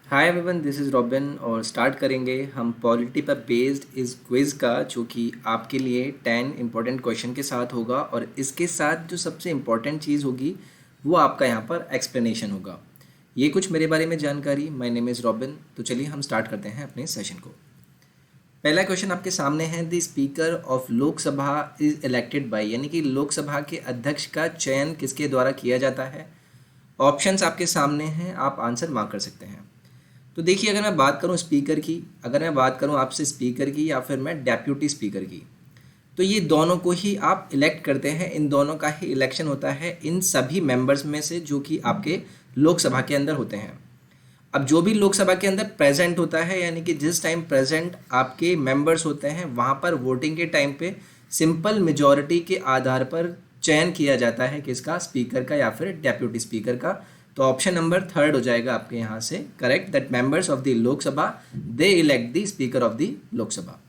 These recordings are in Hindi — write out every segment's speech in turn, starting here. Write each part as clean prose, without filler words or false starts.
Hi everyone, this is robin और स्टार्ट करेंगे हम पॉलिटी पर बेस्ड इस क्विज़ का जो कि आपके लिए 10 इंपॉर्टेंट क्वेश्चन के साथ होगा। और इसके साथ जो सबसे इम्पॉर्टेंट चीज़ होगी वो आपका यहाँ पर एक्सप्लेनेशन होगा। ये कुछ मेरे बारे में जानकारी। My name is robin. तो चलिए हम स्टार्ट करते हैं अपने सेशन को। पहला क्वेश्चन आपके सामने है, the speaker of Lok Sabha is elected by, यानी कि लोकसभा के अध्यक्ष का चयन किसके द्वारा किया जाता है। ऑप्शंस आपके सामने हैं, आप आंसर मार्क कर सकते हैं। तो देखिए, अगर मैं बात करूं स्पीकर की, अगर मैं बात करूं आपसे स्पीकर की या फिर मैं डेप्यूटी स्पीकर की, तो ये दोनों को ही आप इलेक्ट करते हैं। इन दोनों का ही इलेक्शन होता है इन सभी मेंबर्स में से जो कि आपके लोकसभा के अंदर होते हैं। अब जो भी लोकसभा के अंदर प्रेजेंट होता है, यानी कि जिस टाइम प्रेजेंट आपके मेंबर्स होते हैं, वहाँ पर वोटिंग के टाइम पे सिंपल मेजॉरिटी के आधार पर चयन किया जाता है किसका, स्पीकर का या फिर डेप्यूटी स्पीकर का। तो ऑप्शन नंबर थर्ड हो जाएगा आपके यहाँ से correct, that members of the Lok Sabha they elect the speaker of the Lok Sabha.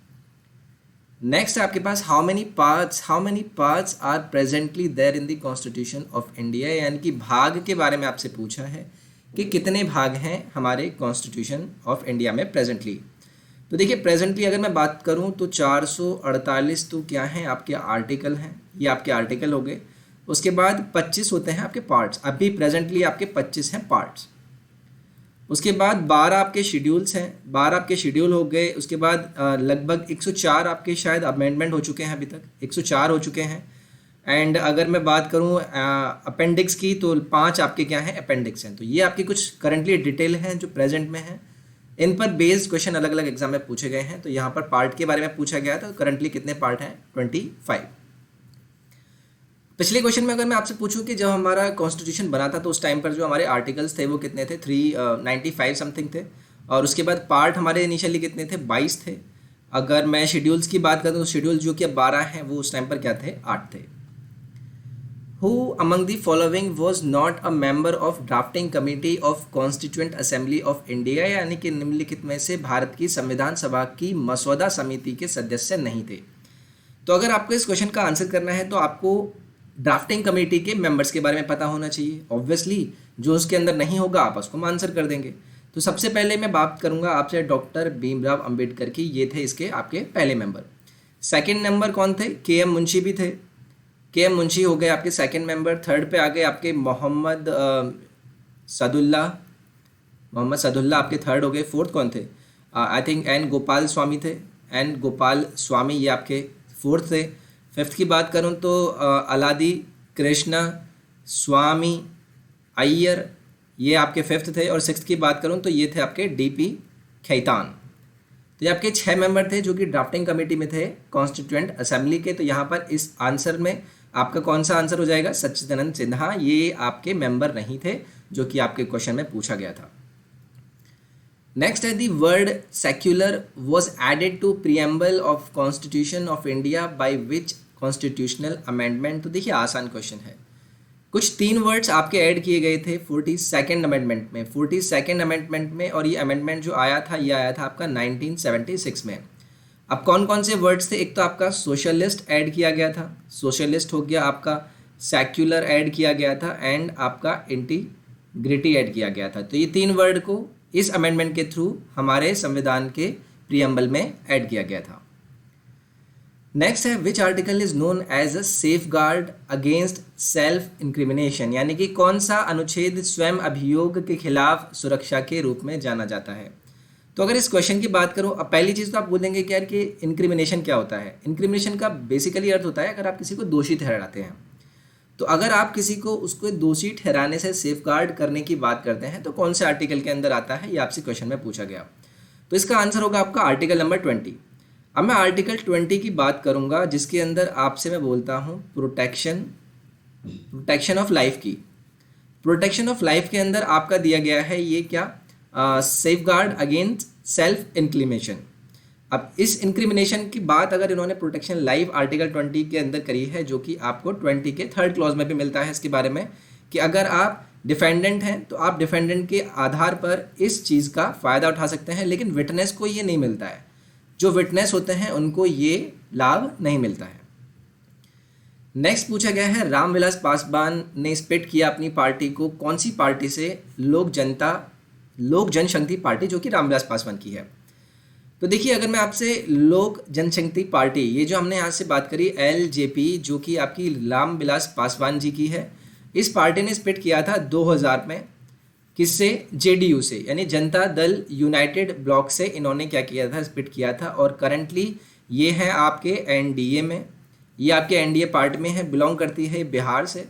Next है आपके पास, how many parts are presently there in the constitution of India, यानी कि भाग के बारे में आपसे पूछा है कि कितने भाग हैं हमारे कॉन्स्टिट्यूशन ऑफ इंडिया में प्रेजेंटली। तो देखिए, प्रेजेंटली अगर मैं बात करूं तो 448 तो क्या हैं आपके आर्टिकल हैं, ये आपके आर्टिकल हो गए। उसके बाद 25 होते हैं आपके पार्ट्स, अभी प्रेजेंटली आपके 25 हैं पार्ट्स। उसके बाद 12 आपके शेड्यूल्स हैं, 12 आपके शेड्यूल हो गए। उसके बाद लगभग 104 आपके शायद अमेंडमेंट हो चुके हैं, अभी तक 104 हो चुके हैं। एंड अगर मैं बात करूं अपेंडिक्स की, तो 5 आपके क्या हैं, अपेंडिक्स हैं। तो ये आपकी कुछ करंटली डिटेल हैं जो प्रेजेंट में हैं। इन पर बेस्ड क्वेश्चन अलग अलग एग्जाम में पूछे गए हैं। तो यहाँ पर पार्ट के बारे में पूछा गया था, तो करंटली कितने पार्ट हैं, 25। पिछले क्वेश्चन में अगर मैं आपसे पूछूं कि जब हमारा कॉन्स्टिट्यूशन बना था तो उस टाइम पर जो हमारे आर्टिकल्स थे वो कितने थे, 395 समथिंग थे। और उसके बाद पार्ट हमारे इनिशियली कितने थे, 22 थे। अगर मैं शेड्यूल्स की बात करूँ तो शेड्यूल जो कि अब 12 हैं, वो उस टाइम पर क्या थे, 8 थे। Who among the following was not a member of drafting committee of Constituent Assembly of India, यानी कि निम्नलिखित में से भारत की संविधान सभा की मसौदा समिति के सदस्य नहीं थे। तो अगर आपको इस क्वेश्चन का आंसर करना है तो आपको ड्राफ्टिंग कमेटी के मेंबर्स के बारे में पता होना चाहिए। ऑब्वियसली जो उसके अंदर नहीं होगा आप उसको आंसर कर देंगे। तो सबसे पहले मैं बात करूंगा आपसे डॉक्टर भीमराव अंबेडकर की, ये थे इसके आपके पहले मेंबर। सेकंड नंबर कौन थे, के एम मुंशी भी थे, के एम मुंशी हो गए आपके सेकंड मेंबर। थर्ड पे आ गए आपके मोहम्मद सदुल्ला आपके थर्ड हो गए। फोर्थ कौन थे, I think N Gopal Swami थे, एन गोपाल स्वामी ये आपके फोर्थ थे। फिफ्थ की बात करूं तो अलादी कृष्णा स्वामी अय्यर, ये आपके फिफ्थ थे। और सिक्स्थ की बात करूं तो ये थे आपके डीपी खैतान। तो ये आपके 6 मेंबर थे जो कि ड्राफ्टिंग कमेटी में थे कॉन्स्टिट्यूएंट असेंबली के। तो यहाँ पर इस आंसर में आपका कौन सा आंसर हो जाएगा, सच्चिदानंद सिन्हा, ये आपके मेंबर नहीं थे जो कि आपके क्वेश्चन में पूछा गया था। नेक्स्ट है, the word secular was added to preamble of constitution of India by which constitutional amendment. तो देखिए, आसान क्वेश्चन है। कुछ 3 वर्ड्स आपके ऐड किए गए थे 42nd अमेंडमेंट में, 42nd अमेंडमेंट में। और ये अमेंडमेंट जो आया था ये आया था आपका 1976 में। अब कौन कौन से वर्ड्स थे, एक तो आपका सोशलिस्ट ऐड किया गया था, सोशलिस्ट हो गया आपका, सेक्युलर ऐड किया गया था, एंड आपका इंटीग्रिटी ऐड किया गया था। तो ये 3 वर्ड को इस अमेंडमेंट के थ्रू हमारे संविधान के प्रियम्बल में ऐड किया गया था। नेक्स्ट है, which article is known as a safeguard against self incrimination, यानी कि कौन सा अनुच्छेद स्वयं अभियोग के खिलाफ सुरक्षा के रूप में जाना जाता है। तो अगर इस क्वेश्चन की बात करूं, अब पहली चीज़ तो आप बोलेंगे कि यार कि इंक्रिमिनेशन क्या होता है। इंक्रिमिनेशन का बेसिकली अर्थ होता है अगर आप किसी को दोषी ठहराते हैं। तो अगर आप किसी को उसको दोषी ठहराने से सेफ गार्ड करने की बात करते हैं तो कौन से आर्टिकल के अंदर आता है, ये आपसे क्वेश्चन में पूछा गया। तो इसका आंसर होगा आपका आर्टिकल नंबर 20। अब मैं आर्टिकल 20 की बात करूंगा जिसके अंदर आपसे मैं बोलता हूं प्रोटेक्शन ऑफ लाइफ की। प्रोटेक्शन ऑफ लाइफ के अंदर आपका दिया गया है ये क्या, safe guard against self incrimination. अब इस इंक्रिमिनेशन की बात अगर इन्होंने प्रोटेक्शन लाइफ आर्टिकल 20 के अंदर करी है, जो कि आपको 20 के 3rd क्लॉज में भी मिलता है इसके बारे में, कि अगर आप डिफेंडेंट हैं तो आप डिफेंडेंट के आधार पर इस चीज़ का फ़ायदा उठा सकते हैं, लेकिन विटनेस को ये नहीं मिलता है। जो विटनेस होते हैं उनको ये लाभ नहीं मिलता है। नेक्स्ट पूछा गया है, रामविलास पासवान ने स्प्लिट किया अपनी पार्टी को कौन सी पार्टी से, लोक जनता लोक जनशक्ति पार्टी जो कि रामविलास पासवान की है। तो देखिए, अगर मैं आपसे लोक जनशक्ति पार्टी, ये जो हमने यहाँ से बात करी LJP, जो कि आपकी रामविलास पासवान जी की है, इस पार्टी ने स्प्लिट किया था 2000 में। किससे? JDU से, यानी जनता दल यूनाइटेड ब्लॉक से इन्होंने क्या किया था, स्प्लिट किया था। और करंटली ये है आपके NDA में, ये आपके NDA पार्टी में है, बिलोंग करती है बिहार से,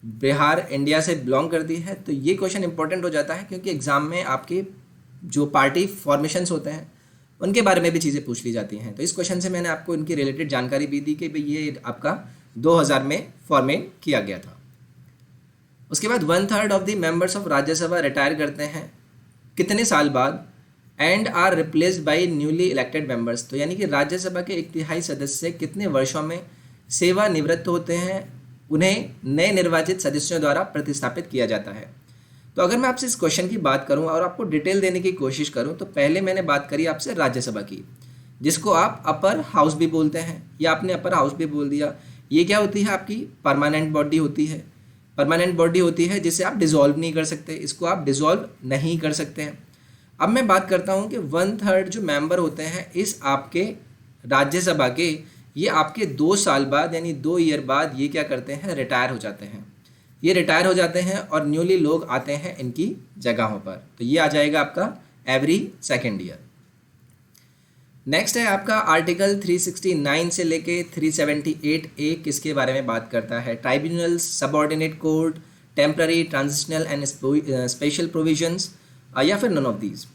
बिहार इंडिया से बिलोंग करती है। तो ये क्वेश्चन इंपॉर्टेंट हो जाता है क्योंकि एग्जाम में आपके जो पार्टी फॉर्मेशंस होते हैं उनके बारे में भी चीज़ें पूछ ली जाती हैं। तो इस क्वेश्चन से मैंने आपको इनकी रिलेटेड जानकारी भी दी कि भाई ये आपका 2000 में फॉर्मेट किया गया था। उसके बाद 1/3 of the members of Rajya Sabha retire करते हैं कितने साल बाद, and are replaced by newly elected members. तो यानी कि राज्यसभा के 1/3 सदस्य कितने वर्षों में सेवानिवृत्त होते हैं, उन्हें नए निर्वाचित सदस्यों द्वारा प्रतिस्थापित किया जाता है। तो अगर मैं आपसे इस क्वेश्चन की बात करूं और आपको डिटेल देने की कोशिश करूं, तो पहले मैंने बात करी आपसे राज्यसभा की, जिसको आप अपर हाउस भी बोलते हैं, या आपने अपर हाउस भी बोल दिया। ये क्या होती है? आपकी परमानेंट बॉडी होती है, परमानेंट बॉडी होती है जिसे आप डिसॉल्व नहीं कर सकते, इसको आप डिसॉल्व नहीं कर सकते हैं। अब मैं बात करता हूं कि 1/3 जो मेंबर होते हैं इस आपके राज्यसभा के, ये आपके 2 साल बाद यानी 2 ईयर बाद ये क्या करते हैं, रिटायर हो जाते हैं। ये रिटायर हो जाते हैं और न्यूली लोग आते हैं इनकी जगहों पर। तो ये आ जाएगा आपका एवरी सेकेंड ईयर। नेक्स्ट है आपका आर्टिकल 369 से लेके 378A किसके बारे में बात करता है? Tribunals, subordinate court, temporary, transitional and special provisions, या फिर नन ऑफ दीज।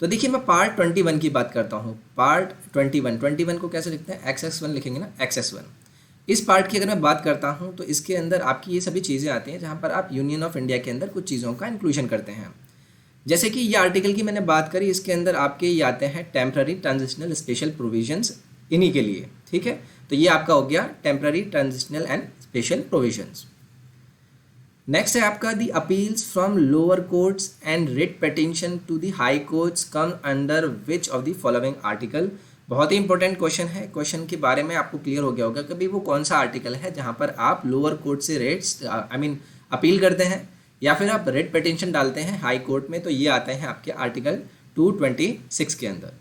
तो देखिए, मैं पार्ट 21 की बात करता हूँ। पार्ट 21 को कैसे लिखते हैं? XS1 लिखेंगे ना, XS1। इस पार्ट की अगर मैं बात करता हूँ तो इसके अंदर आपकी ये सभी चीज़ें आती हैं जहाँ पर आप यूनियन ऑफ इंडिया के अंदर कुछ चीज़ों का इंक्लूजन करते हैं। जैसे कि ये आर्टिकल की मैंने बात करी, इसके अंदर आपके ये आते हैं टेम्पररी, ट्रांजिशनल, स्पेशल प्रोविजंस, इन्हीं के लिए, ठीक है। तो ये आपका हो गया temporary, transitional and special provisions. Next है आपका the appeals from lower courts and writ petition to the high courts come under which of the following article. बहुत ही इंपॉर्टेंट क्वेश्चन है। क्वेश्चन के बारे में आपको क्लियर हो गया होगा कभी वो कौन सा आर्टिकल है जहां पर आप लोअर कोर्ट से रेट्स अपील करते हैं या फिर आप रिट पिटीशन डालते हैं हाई कोर्ट में। तो ये आते हैं आपके आर्टिकल 226 के अंदर।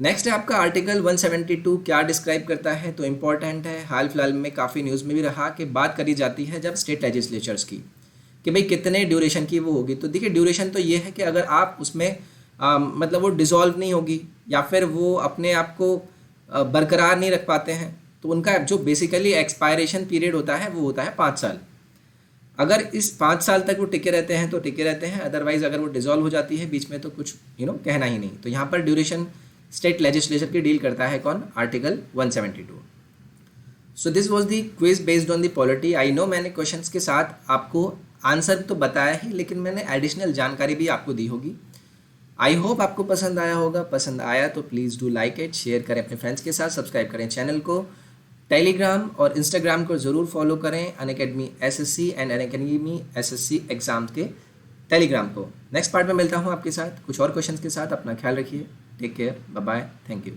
नेक्स्ट है आपका आर्टिकल 172 क्या डिस्क्राइब करता है? तो इम्पॉर्टेंट है, हाल फिलहाल में काफ़ी न्यूज़ में भी रहा कि बात करी जाती है जब स्टेट लेजिस्लेचर्स की कि भाई कितने ड्यूरेशन की वो होगी। तो देखिए, ड्यूरेशन तो ये है कि अगर आप उसमें मतलब वो डिज़ोल्व नहीं होगी या फिर वो अपने आप को बरकरार नहीं रख पाते हैं, तो उनका जो बेसिकली एक्सपायरेशन पीरियड होता है वो होता है 5 साल। अगर इस 5 साल तक वो टिके रहते हैं तो टिके रहते हैं, अदरवाइज अगर वो डिज़ोल्व हो जाती है बीच में तो कुछ कहना ही नहीं। तो यहाँ पर ड्यूरेशन स्टेट लेजिस्लेचर की डील करता है कौन? Article 172। So this was the quiz based on the polity. I know मैंने क्वेश्चंस के साथ आपको आंसर तो बताया ही, लेकिन मैंने एडिशनल जानकारी भी आपको दी होगी। आई होप आपको पसंद आया होगा। पसंद आया तो please do like it, share करें अपने फ्रेंड्स के साथ, सब्सक्राइब करें चैनल को, टेलीग्राम और इंस्टाग्राम को ज़रूर फॉलो करें, Unacademy SSC and Unacademy SSC exam के टेलीग्राम को। नेक्स्ट पार्ट में मिलता हूँ आपके साथ कुछ और क्वेश्चंस के साथ। अपना ख्याल रखिए, take care, bye bye, thank you.